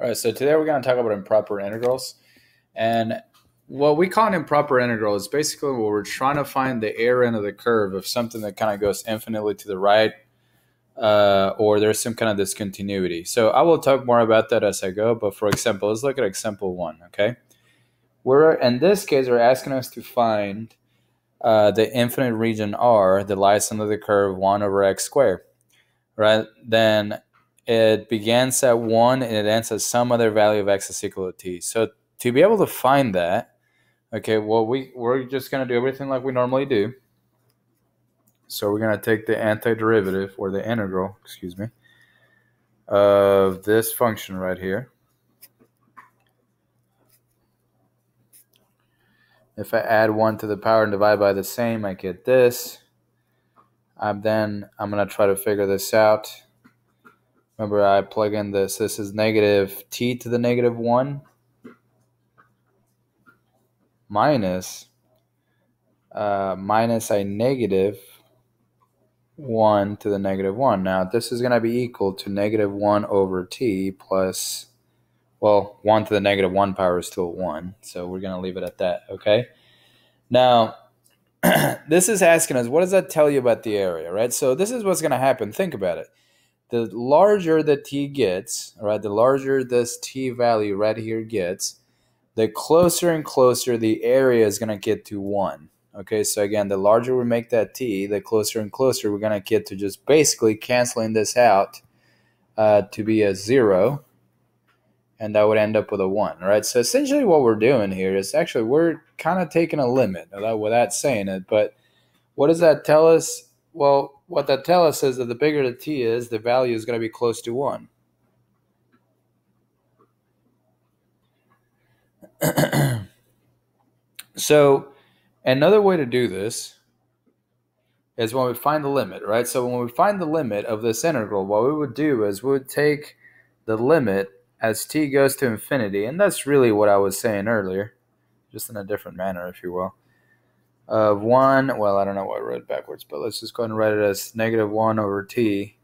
All right, so today we're going to talk about improper integrals. And what we call an improper integral is basically where we're trying to find the area under the curve of something that kind of goes infinitely to the right, or there's some kind of discontinuity. So I will talk more about that as I go. But for example, let's look at example 1, okay? In this case, we're asking us to find the infinite region R that lies under the curve 1 over x squared, right? Then it begins at 1 and it ends at some other value of x is equal to t. So to be able to find that, okay, well, we're just going to do everything like we normally do. So we're going to take the antiderivative, or the integral, of this function right here. If I add 1 to the power and divide by the same, I get this. I'm going to try to figure this out. Remember, I plug in this. This is negative t to the negative 1 minus a negative 1 to the negative 1. Now, this is going to be equal to negative 1 over t plus, well, 1 to the negative 1 power is still 1. So we're going to leave it at that, okay? Now, this is asking us, what does that tell you about the area, right? So this is what's going to happen. Think about it. The larger the t gets, right, the larger this t value right here gets, the closer and closer the area is going to get to 1. Okay, so again, the larger we make that t, the closer and closer we're going to get to just basically canceling this out to be a 0, and that would end up with a 1, right? So essentially what we're doing here is actually we're kind of taking a limit without saying it, but what does that tell us? Well, what that tells us is that the bigger the t is, the value is going to be close to 1. So another way to do this is when we find the limit, right? So when we find the limit of this integral, what we would do is we would take the limit as t goes to infinity, and that's really what I was saying earlier, just in a different manner, if you will, of 1, well, I don't know why I wrote it backwards, but let's just go ahead and write it as negative 1 over t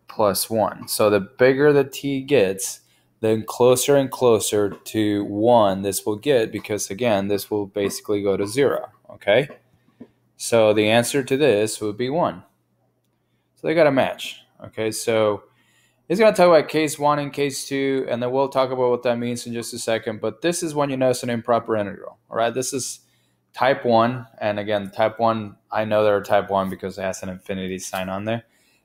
plus 1. So the bigger the t gets, then closer and closer to 1 this will get, because again, this will basically go to 0, okay? So the answer to this would be 1. So they got to match, okay? So it's going to talk about case 1 and case 2, and then we'll talk about what that means in just a second, but this is when you know it's an improper integral, all right? This is type 1, and again, type 1, I know they're type 1 because it has an infinity sign on there.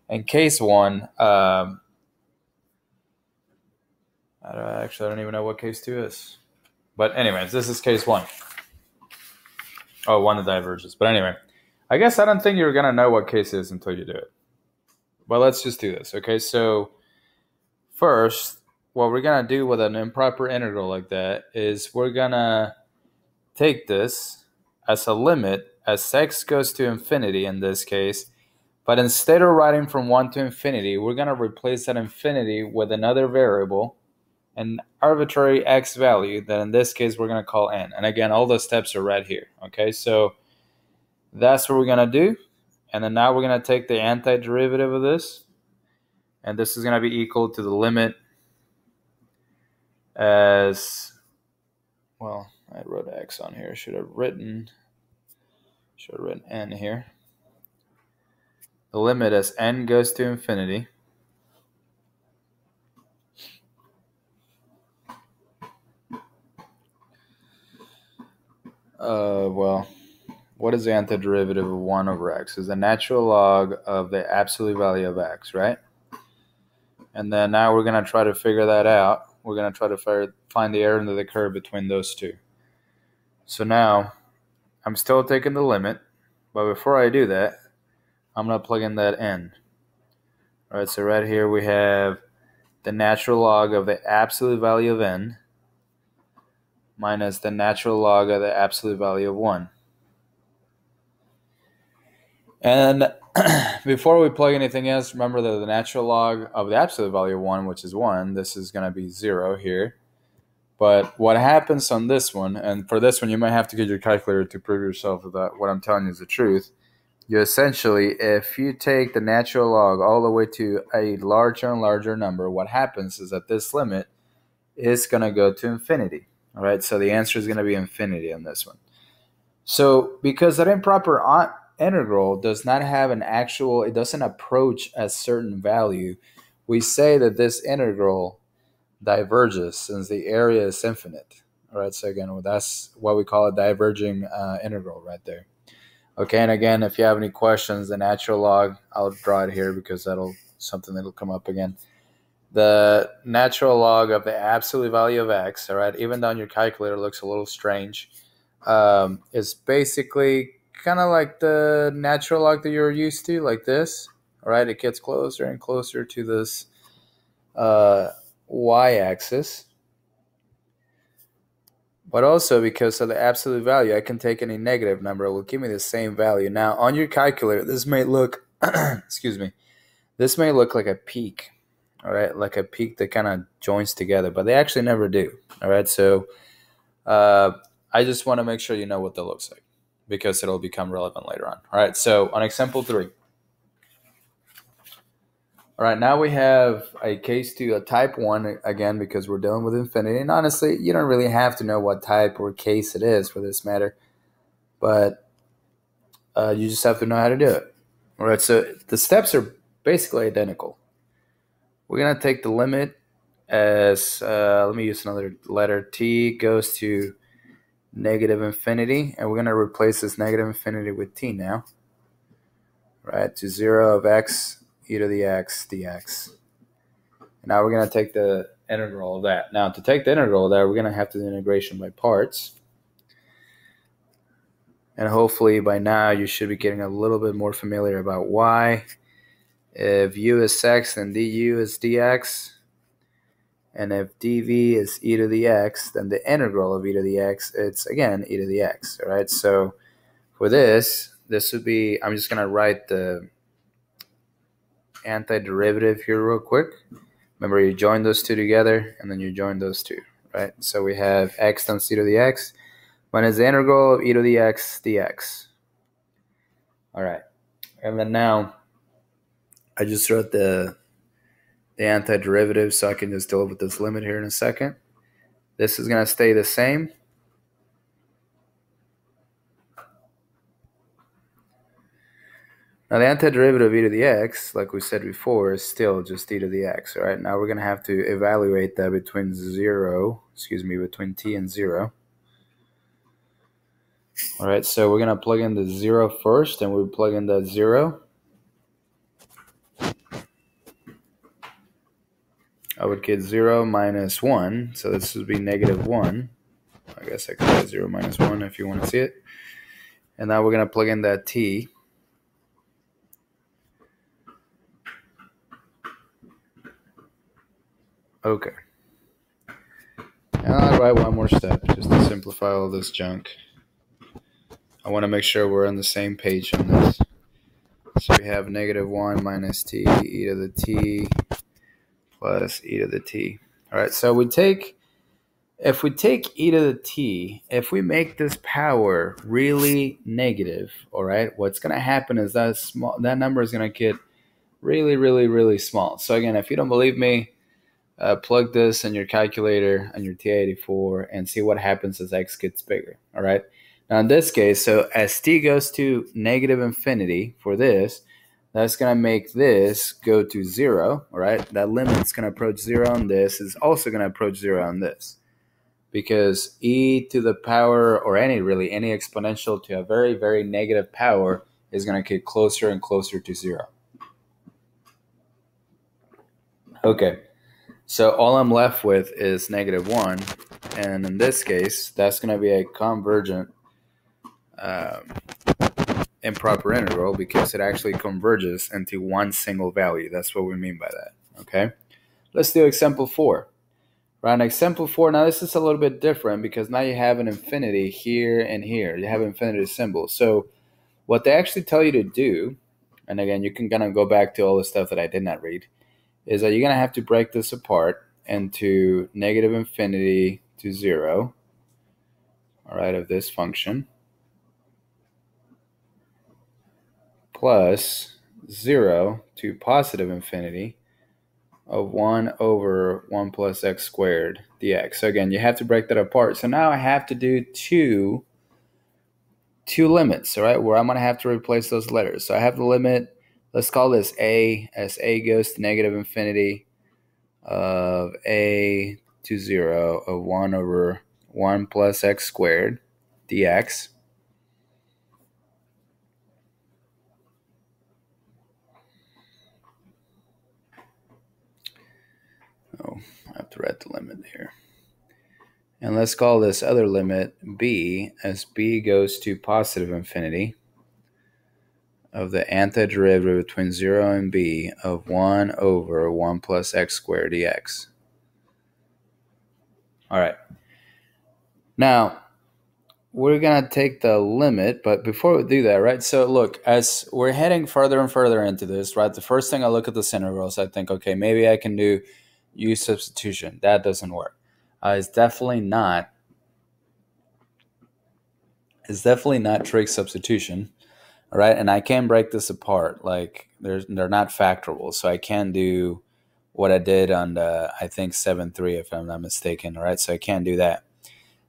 And case 1, I don't even know what case 2 is. But anyways, this is case 1. Oh, one that diverges. But anyway, I guess I don't think you're going to know what case is until you do it. But let's just do this, okay? So first, what we're going to do with an improper integral like that is we're going to take this as a limit as x goes to infinity in this case. But instead of writing from 1 to infinity, we're going to replace that infinity with another variable, an arbitrary x value that in this case we're going to call n. And again, all the steps are right here. Okay, so that's what we're going to do. And then now we're going to take the antiderivative of this. And this is going to be equal to the limit as, well, I wrote x on here. Should have written n here. The limit as n goes to infinity well, what is the antiderivative of 1 over x? Is the natural log of the absolute value of x, right? And then now we're going to try to figure that out. We're going to try to find the area under the curve between those two. So now I'm still taking the limit, but before I do that, I'm going to plug in that n. All right, so right here we have the natural log of the absolute value of n minus the natural log of the absolute value of 1. And before we plug anything else, remember that the natural log of the absolute value of 1, which is 1, this is going to be 0 here. But what happens on this one, and for this one you might have to get your calculator to prove yourself that what I'm telling you is the truth, you essentially, if you take the natural log all the way to a larger and larger number, what happens is that this limit is going to go to infinity. All right, so the answer is going to be infinity on this one. So because that improper integral does not have an actual, it doesn't approach a certain value, we say that this integral diverges since the area is infinite. All right, so again, that's what we call a diverging integral right there. Okay, and again, if you have any questions, the natural log, I'll draw it here because that'll come up again. The natural log of the absolute value of x, all right, even though on your calculator it looks a little strange, is basically kind of like the natural log that you're used to, like this. All right, it gets closer and closer to this y-axis. But also because of the absolute value, I can take any negative number. It will give me the same value. Now, on your calculator, this may look, excuse me, this may look like a peak, all right, like a peak that kind of joins together, but they actually never do, all right? So I just want to make sure you know what that looks like because it'll become relevant later on. All right, so on example 3. All right, now we have a case to a type 1, again, because we're dealing with infinity. And honestly, you don't really have to know what type or case it is for this matter, but you just have to know how to do it. All right, so the steps are basically identical. We're going to take the limit as, let me use another letter, t goes to negative infinity, and we're going to replace this negative infinity with t now, right, to 0 of x e to the x dx. And now we're going to take the integral of that. Now, to take the integral of that, we're going to have to do the integration by parts. And hopefully by now you should be getting a little bit more familiar about why. If u is x, then du is dx. And if dv is e to the x, then the integral of e to the x, it's, again, e to the x. All right, so for this would be, I'm just going to write the antiderivative here real quick. Remember, you join those two together, and then you join those two, right? So we have x times e to the x minus the integral of e to the x dx. All right, and then now I just wrote the antiderivative, so I can just deal with this limit here in a second. This is going to stay the same. Now, the antiderivative of e to the x, like we said before, is still just e to the x, all right? Now, we're going to have to evaluate that between between t and 0. All right, so we're going to plug in the 0 first, and we plug in the 0. I would get 0 minus 1, so this would be negative 1. I guess I could write 0 minus 1 if you want to see it. And now we're going to plug in that t. Okay. And I'll write one more step just to simplify all this junk. I want to make sure we're on the same page on this. So we have negative 1 minus t e to the t plus e to the t. All right, so if we take e to the t, if we make this power really negative, all right, what's going to happen is that number is going to get really, really, really small. So again, if you don't believe me, plug this in your calculator on your TI-84 and see what happens as x gets bigger, all right? Now in this case, so as t goes to negative infinity for this, that's going to make this go to 0, all right? That limit's going to approach 0 on this. Is also going to approach 0 on this. Because e to the power, or any exponential to a very, very negative power is going to get closer and closer to 0. Okay. So all I'm left with is negative 1, and in this case, that's going to be a convergent improper integral because it actually converges into one single value. That's what we mean by that, okay? Let's do example 4. Right, in example 4, now this is a little bit different because now you have an infinity here and here. You have infinity symbols. So what they actually tell you to do, and again, you can kind of go back to all the stuff that I did not read, is that you're going to have to break this apart into negative infinity to 0, all right, of this function. plus 0 to positive infinity of 1 over 1 plus x squared dx. So again, you have to break that apart. So now I have to do two limits, all right, where I'm going to have to replace those letters. So I have the limit, let's call this a, as a goes to negative infinity of a to 0 of 1 over 1 plus x squared dx. Oh, I have to write the limit here. And let's call this other limit b, as b goes to positive infinity of the antiderivative between 0 and b of 1 over 1 plus x squared dx. All right. Now, we're going to take the limit, but before we do that, right, so look, as we're heading further and further into this, right, the first thing I look at the integrals, I think, okay, maybe I can do U-Substitution. That doesn't work. It's definitely not trig substitution, all right, and I can break this apart. Like, they're not factorable, so I can do what I did on the, I think, 7-3, if I'm not mistaken, all right, so I can do that.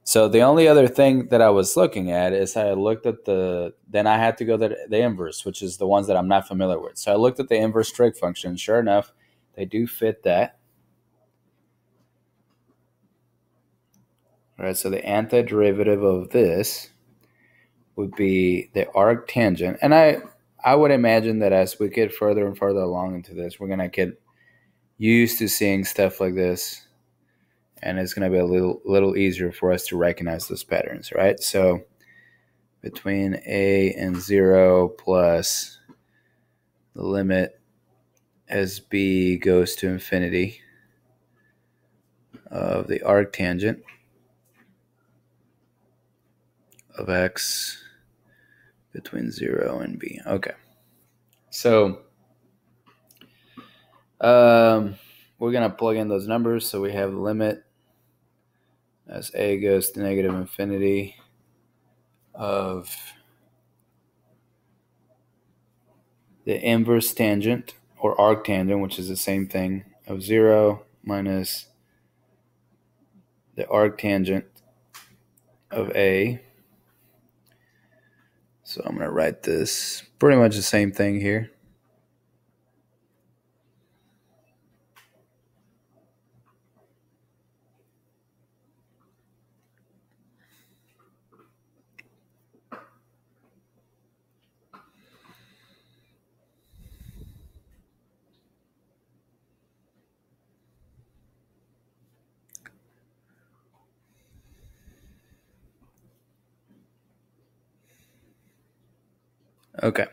So the only other thing that I was looking at is I looked at then I had to go to the inverse, which is the ones that I'm not familiar with. So I looked at the inverse trig function. Sure enough, they do fit that. All right, so the antiderivative of this would be the arctangent. And I would imagine that as we get further and further along into this, we're going to get used to seeing stuff like this. And it's going to be a little easier for us to recognize those patterns, right? So between a and 0 plus the limit as b goes to infinity of the arctangent of x between 0 and b. Okay. So we're going to plug in those numbers. So we have the limit as a goes to negative infinity of the inverse tangent or arctangent, which is the same thing, of 0 minus the arctangent of a. So I'm going to write this pretty much the same thing here. Okay.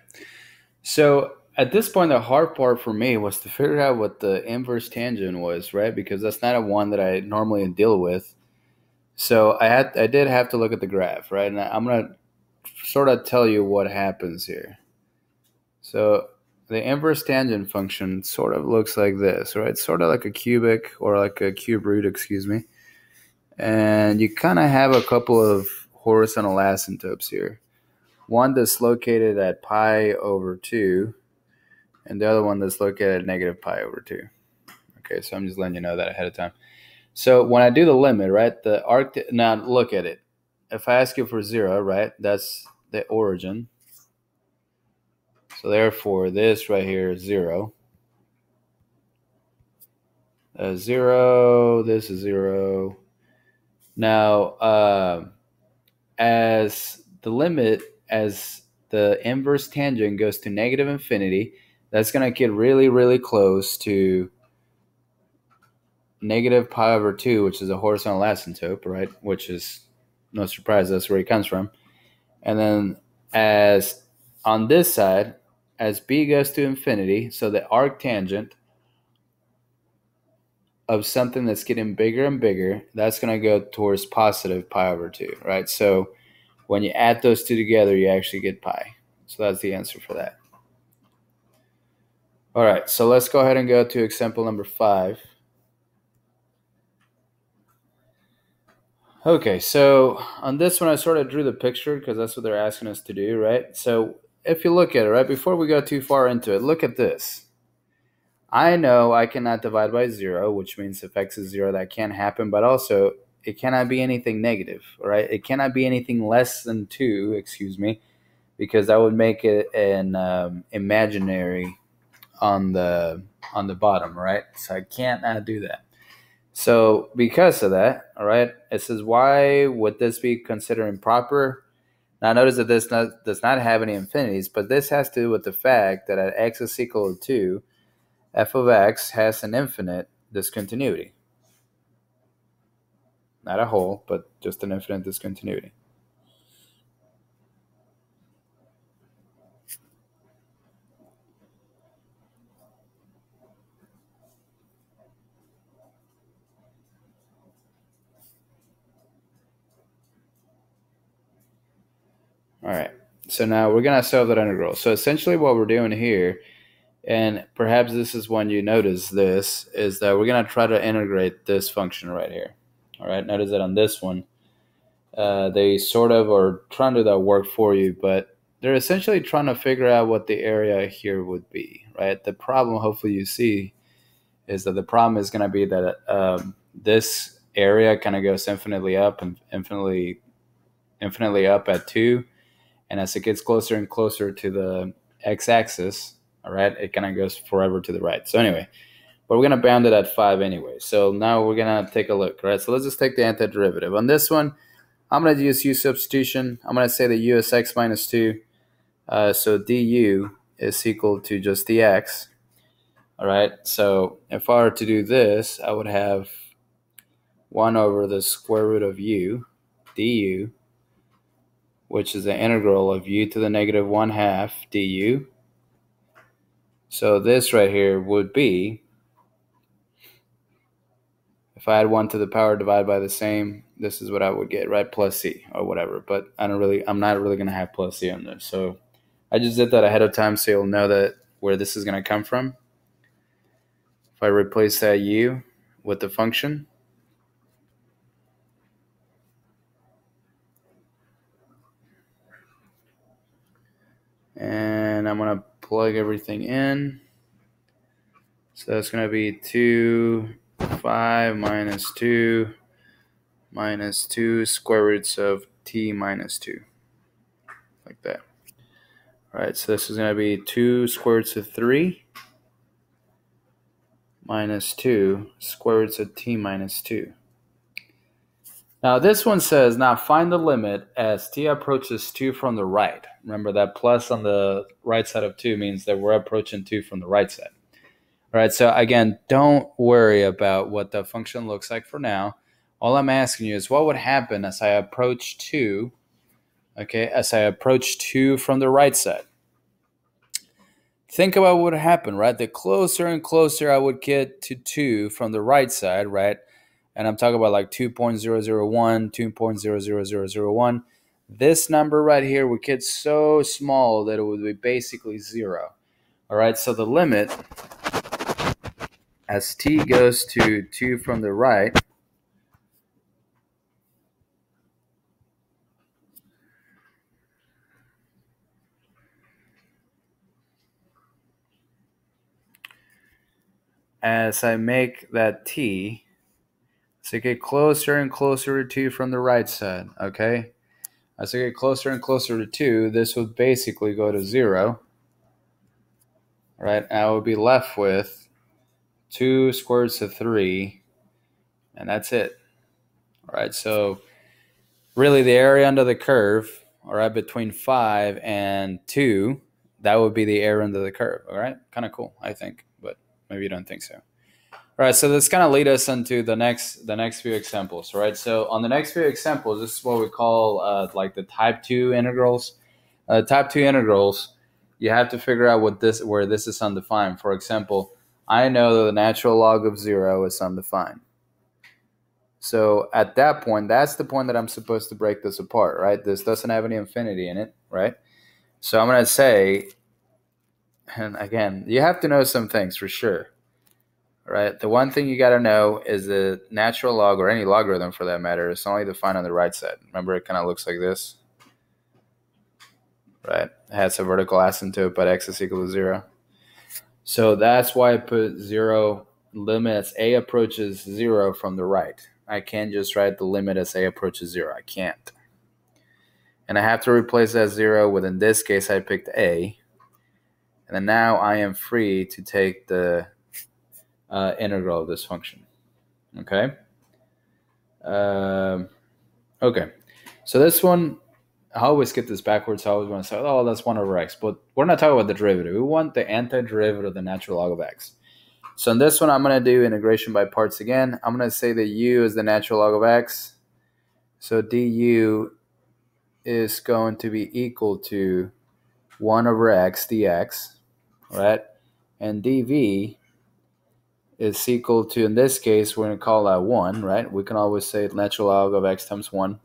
So at this point, the hard part for me was to figure out what the inverse tangent was, right? Because that's not a one that I normally deal with. So I did have to look at the graph, right? And I'm going to sort of tell you what happens here. So the inverse tangent function sort of looks like this, right? Sort of like a cubic or like a cube root, excuse me. And you kind of have a couple of horizontal asymptotes here. One that's located at pi over 2, and the other one that's located at negative pi over 2. Okay, so I'm just letting you know that ahead of time. So when I do the limit, right, now look at it. If I ask you for 0, right, that's the origin. So therefore, this right here is 0. 0, this is 0. Now, as the limit, as the inverse tangent goes to negative infinity, that's going to get really, really close to negative pi over 2, which is a horizontal asymptote, right? Which is no surprise, that's where it comes from. And then as on this side, as b goes to infinity, so the arctangent of something that's getting bigger and bigger, that's going to go towards positive pi over 2, right? So when you add those two together, you actually get pi. So that's the answer for that. All right, so let's go ahead and go to example number 5. Okay, so on this one, I sort of drew the picture because that's what they're asking us to do, right? So if you look at it, right, before we go too far into it, look at this. I know I cannot divide by 0, which means if x is 0, that can't happen, but also it cannot be anything negative, right? It cannot be anything less than 2, excuse me, because that would make it an imaginary on the bottom, right? So I can't do that. So because of that, all right, it says, why would this be considered improper? Now notice that this does not have any infinities, but this has to do with the fact that at x is equal to 2, f of x has an infinite discontinuity. Not a whole, but just an infinite discontinuity. All right, so now we're going to solve that integral. So essentially what we're doing here, and perhaps this is when you notice this, is that we're going to try to integrate this function right here. All right, notice that on this one, they sort of are trying to do that work for you, but they're essentially trying to figure out what the area here would be, right? The problem, hopefully you see, is that the problem is going to be that this area kind of goes infinitely up and infinitely up at 2, and as it gets closer and closer to the x-axis, all right, it kind of goes forever to the right. So anyway, but we're going to bound it at 5 anyway. So now we're going to take a look, right? So let's just take the antiderivative. On this one, I'm going to use U-substitution. I'm going to say that u is x minus 2. So du is equal to just dx. All right, so if I were to do this, I would have 1 over the square root of u du, which is the integral of u to the negative 1/2 du. So this right here would be, if I had 1 to the power divided by the same, this is what I would get, right? Plus c or whatever. But I'm not really going to have plus c on this. So I just did that ahead of time so you'll know that where this is going to come from. If I replace that u with the function, and I'm going to plug everything in. So that's going to be 2, 5 minus 2 minus 2 square roots of t minus 2, like that. All right, so this is going to be 2 square roots of 3 minus 2 square roots of t minus 2. Now this one says, now find the limit as t approaches 2 from the right. Remember that plus on the right side of 2 means that we're approaching 2 from the right side. All right, so again, don't worry about what the function looks like for now. All I'm asking you is what would happen as I approach 2, okay, as I approach 2 from the right side. Think about what would happen, right? The closer and closer I would get to 2 from the right side, right? And I'm talking about like 2.001, 2.00001. This number right here would get so small that it would be basically 0. All right, so the limit as t goes to 2 from the right, as I make that t, so get closer and closer to 2 from the right side, okay? As I get closer and closer to 2, this would basically go to 0, right? And I would be left with 2 square roots of 3, and that's it. All right, so really the area under the curve, all right, between 5 and 2, that would be the area under the curve, all right? Kind of cool, I think, but maybe you don't think so. All right, so this kind of lead us into the next few examples, right? So on the next few examples, this is what we call like the type 2 integrals. Type 2 integrals, you have to figure out where this is undefined. For example, I know that the natural log of 0 is undefined. So at that point, that's the point that I'm supposed to break this apart, right? This doesn't have any infinity in it, right? So I'm going to say, and again, you have to know some things for sure. Right. The one thing you got to know is the natural log, or any logarithm for that matter, is only defined on the right side. Remember, it kind of looks like this. right? It has a vertical asymptote, but x is equal to 0. So that's why I put 0 limit as a approaches 0 from the right. I can't just write the limit as a approaches 0. I can't. And I have to replace that 0 with, in this case, I picked a. And then now I am free to take the integral of this function. Okay? Okay. So this one, I always get this backwards. I always want to say, oh, that's 1 over x. But we're not talking about the derivative. We want the antiderivative of the natural log of x. So in this one, I'm going to do integration by parts again. I'm going to say that u is the natural log of x. So du is going to be equal to 1 over x dx, right? And dv is equal to, in this case, we're going to call that 1, right? We can always say natural log of x times 1.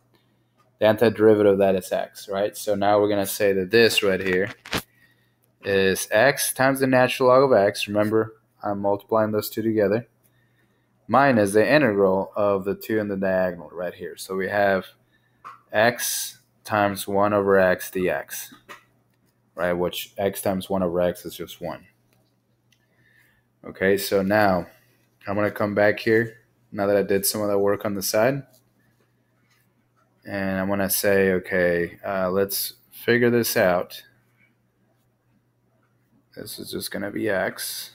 The antiderivative of that is x, right? So now we're going to say that this right here is x times the natural log of x. Remember, I'm multiplying those two together. Minus the integral of the 2 in the diagonal right here. So we have x times 1 over x dx, right? Which x times 1 over x is just 1. Okay, so now I'm going to come back here, now that I did some of that work on the side. And I'm going to say, okay, let's figure this out. This is just going to be x.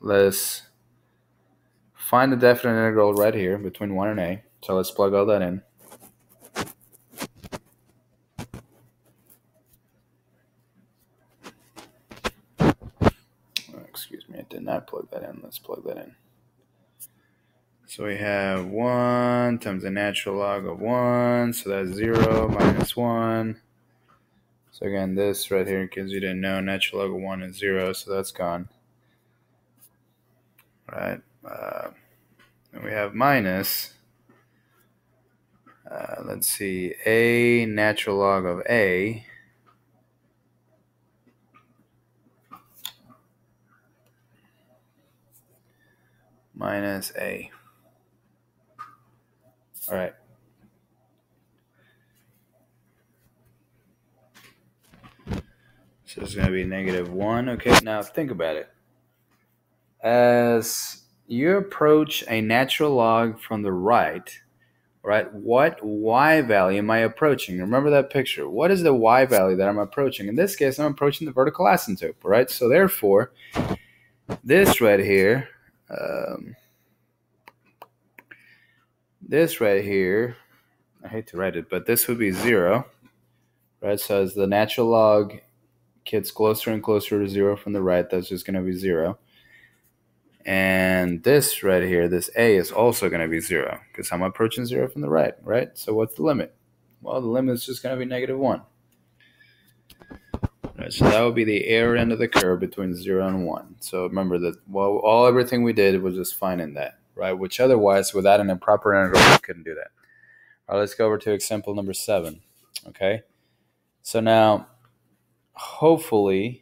Let's find the definite integral right here between 1 and a. So let's plug all that in. Excuse me, I did not plug that in. Let's plug that in. So we have 1 times the natural log of 1. So that's 0 minus 1. So again, this right here, because you didn't know, natural log of 1 is 0. So that's gone. Right. And we have minus, let's see, a natural log of a minus a. All right. So it's going to be negative 1. Okay, now think about it. As you approach a natural log from the right, right, what y value am I approaching? Remember that picture. What is the y value that I'm approaching? In this case, I'm approaching the vertical asymptote, right? So therefore, this right here, I hate to write it, but this would be 0, right? So as the natural log gets closer and closer to 0 from the right, that's just going to be 0. And this right here, this a is also going to be 0 because I'm approaching 0 from the right, right? So what's the limit? Well, the limit is just going to be negative 1. Right, so that would be the error end of the curve between 0 and 1. So remember that everything we did was just finding that, right? Which otherwise, without an improper integral, we couldn't do that. All right, let's go over to example number 7. Okay, so now hopefully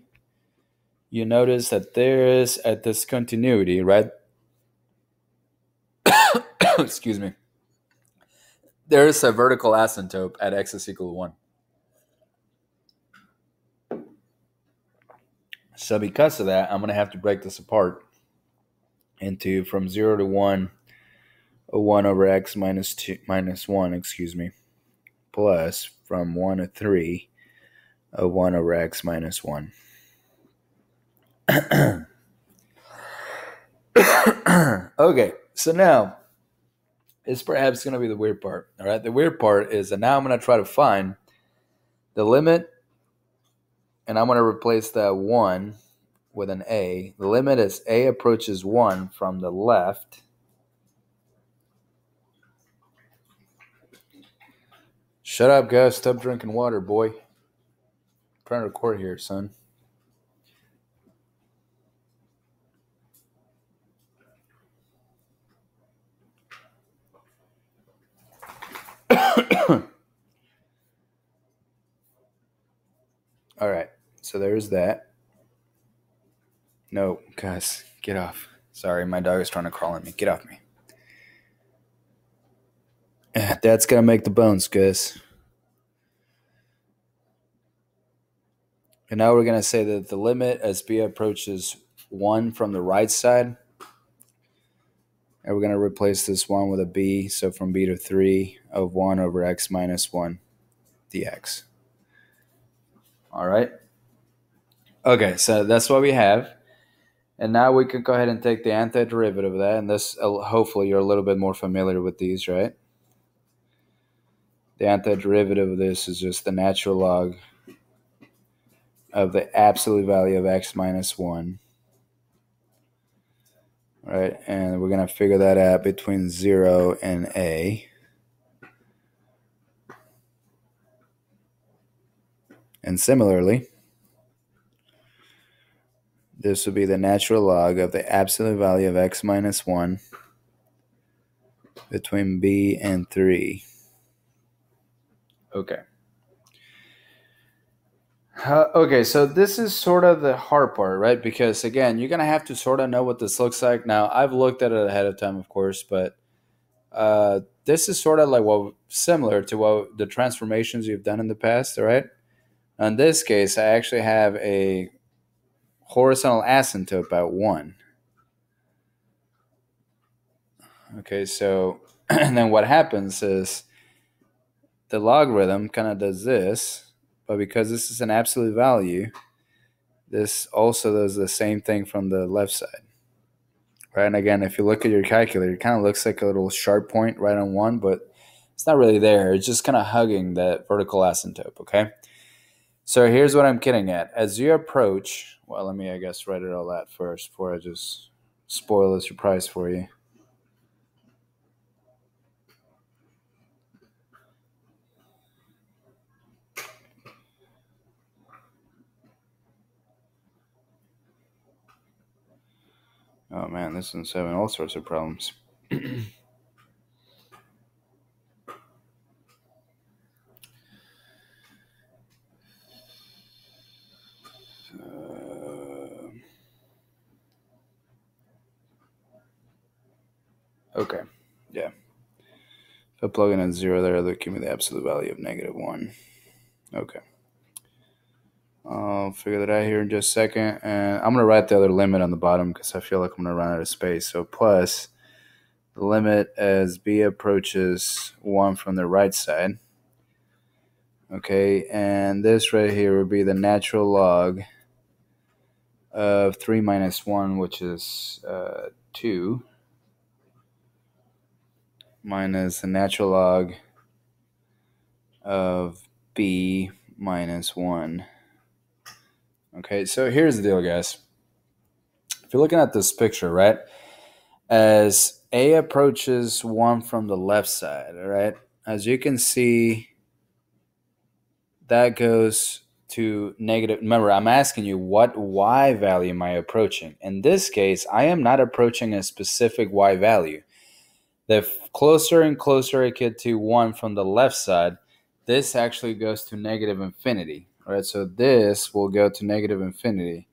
you notice that there is a discontinuity, right? Excuse me. There is a vertical asymptote at x is equal to 1. So because of that, I'm going to have to break this apart into from 0 to 1, a 1 over x minus 1, plus from 1 to 3, a 1 over x minus 1. Okay, so now it's perhaps going to be the weird part. All right, the weird part is that now I'm going to try to find the limit, and I'm going to replace that 1 with an a. The limit is a approaches 1 from the left. Shut up, Gus. Stop drinking water, boy. I'm trying to record here, son. All right, so there's that. No, Gus, get off. Sorry, my dog is trying to crawl on me. Get off me. That's going to make the bones, Gus. And now we're going to say that the limit as b approaches 1 from the right side. And we're going to replace this 1 with a b. So from b to 3 of 1 over x minus 1 dx. All right. Okay, so that's what we have. And now we can go ahead and take the antiderivative of that. And this, hopefully you're a little bit more familiar with these, right? The antiderivative of this is just the natural log of the absolute value of x minus 1. Right, and we're going to figure that out between 0 and a. And similarly, this would be the natural log of the absolute value of x minus 1 between b and 3. Okay. Okay, so this is sort of the hard part, right? Because, again, you're going to have to sort of know what this looks like. Now, I've looked at it ahead of time, of course, but this is sort of like similar to what the transformations you've done in the past, all right? In this case, I actually have a horizontal asymptote about 1. Okay, so and then what happens is the logarithm kind of does this, but because this is an absolute value, this also does the same thing from the left side. Right, and again, if you look at your calculator, it kind of looks like a little sharp point right on 1, but it's not really there. It's just kind of hugging that vertical asymptote, okay? So here's what I'm getting at. As you approach, well, let me, I guess, write it all out first before I just spoil the surprise for you. Oh man, this one's having all sorts of problems. Okay, yeah. If I plug in a 0 there, it'll give me the absolute value of -1. Okay. I'll figure that out here in just a second. And I'm going to write the other limit on the bottom because I feel like I'm going to run out of space. So plus the limit as b approaches 1 from the right side. Okay, and this right here would be the natural log of 3 minus 1, which is 2, minus the natural log of b minus 1. Okay, so here's the deal, guys. If you're looking at this picture, right, as a approaches 1 from the left side, all right, as you can see, that goes to negative. Remember, I'm asking you what y value am I approaching? In this case, I am not approaching a specific y value. The closer and closer I get to 1 from the left side, this actually goes to negative infinity. Right, so this will go to negative infinity.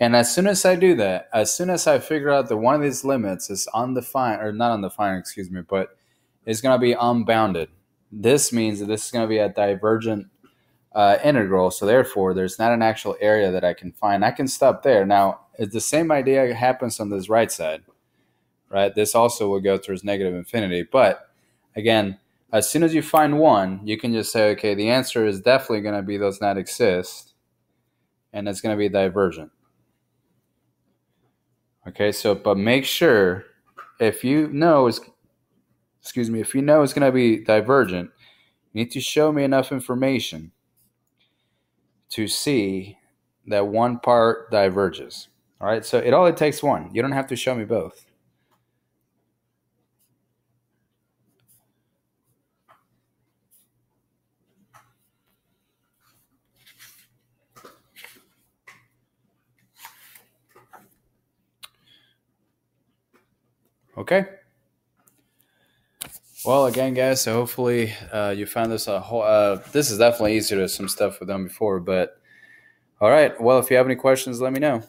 And as soon as I do that, as soon as I figure out that one of these limits is undefined, or not undefined, excuse me, but it's going to be unbounded, this means that this is going to be a divergent integral. So therefore, there's not an actual area that I can find. I can stop there. Now, it's the same idea happens on this right side. Right, this also will go towards negative infinity. But again, as soon as you find 1, you can just say, okay, the answer is definitely going to be does not exist, and it's going to be divergent. Okay, so but make sure if you know it's going to be divergent, you need to show me enough information to see that one part diverges. All right, so it only takes 1. You don't have to show me both. Okay. Well, again, guys, so hopefully you found this this is definitely easier to some stuff we've done before, but all right. Well, if you have any questions, let me know.